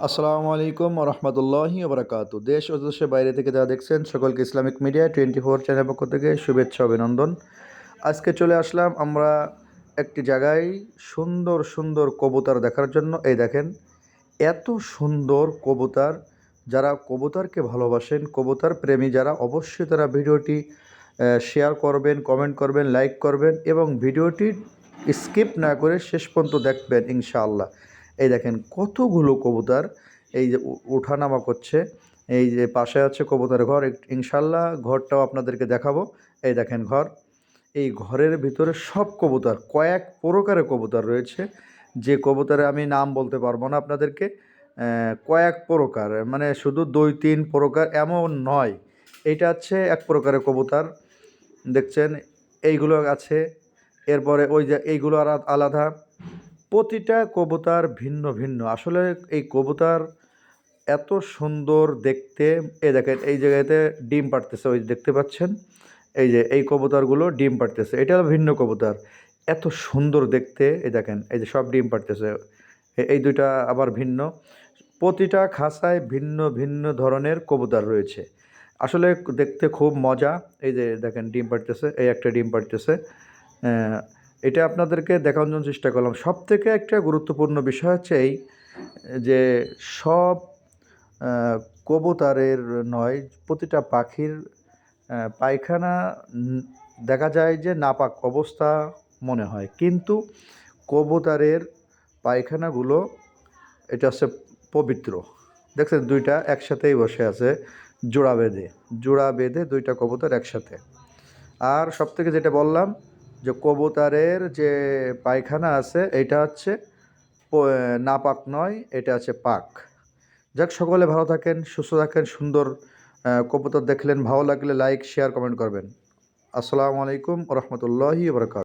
আসসালামু আলাইকুম রহমতুল্লাহি ওবরাকাতু। দেশ ও দেশের বাইরে থেকে যারা দেখছেন সকলকে ইসলামিক মিডিয়া 24 চ্যানেল পক্ষ থেকে শুভেচ্ছা অভিনন্দন। আজকে চলে আসলাম আমরা একটি জায়গায় সুন্দর সুন্দর কবুতর দেখার জন্য। এই দেখেন এত সুন্দর কবুতর। যারা কবুতরকে ভালোবাসেন, কবুতর প্রেমী যারা, অবশ্যই তারা ভিডিওটি শেয়ার করবেন, কমেন্ট করবেন, লাইক করবেন এবং ভিডিওটি স্কিপ না করে শেষ পর্যন্ত দেখবেন ইনশাআল্লাহ। এই দেখেন কতগুলো কবুতর এই যে ওঠানামা করছে। এই যে পাশে আছে কবুতরের ঘর, ইনশাআল্লাহ ঘরটাও আপনাদেরকে দেখাবো। এই দেখেন ঘর, এই ঘরের ভিতরে সব কবুতর, কয়েক প্রকারের কবুতর রয়েছে, যে কবুতরে আমি নাম বলতে পারবো না আপনাদেরকে। কয়েক প্রকার মানে শুধু 2-3 প্রকার এমন নয়, এইটা হচ্ছে এক প্রকারের কবুতর দেখছেন, এইগুলো আছে। এরপরে ওই যে এইগুলো আর আলাদা, প্রতিটা কবুতর ভিন্ন ভিন্ন। আসলে এই কবুতর এত সুন্দর দেখতে। এই দেখেন এই জায়গাতে ডিম পাড়তেছে, ওই দেখতে পাচ্ছেন, এই যে এই কবুতরগুলো ডিম পাড়তেছে, এটা ভিন্ন কবুতর, এত সুন্দর দেখতে। এই দেখেন এই যে সব ডিম পাড়তেছে, এই দুইটা আবার ভিন্ন। প্রতিটা খাঁচায় ভিন্ন ভিন্ন ধরনের কবুতর রয়েছে। আসলে দেখতে খুব মজা। এই যে দেখেন ডিম পাড়তেছে, এই একটা ডিম পাড়তেছে। এটা আপনাদেরকে দেখানোর চেষ্টা করলাম। সবথেকে একটা গুরুত্বপূর্ণ বিষয় হচ্ছে এই যে সব কবুতরের নয়, প্রতিটা পাখির পায়খানা দেখা যায় যে নাপাক অবস্থা মনে হয়, কিন্তু কবুতরের পায়খানাগুলো এটা হচ্ছে পবিত্র। দেখছেন দুইটা একসাথেই বসে আছে, জোড়া বেঁধে দুইটা কবুতর একসাথে। আর সবথেকে যেটা বললাম যে কবুতরের যে পায়খানা আছে এটা হচ্ছে নাপাক নয়, এটা আছে পাক। যাক, সকলে ভালো থাকেন, সুস্থ থাকেন। সুন্দর কবুতর দেখলেন, ভালো লাগলে লাইক শেয়ার কমেন্ট করবেন। আসসালামু আলাইকুম রহমতুল্লাহি ওবরাকাতুহু।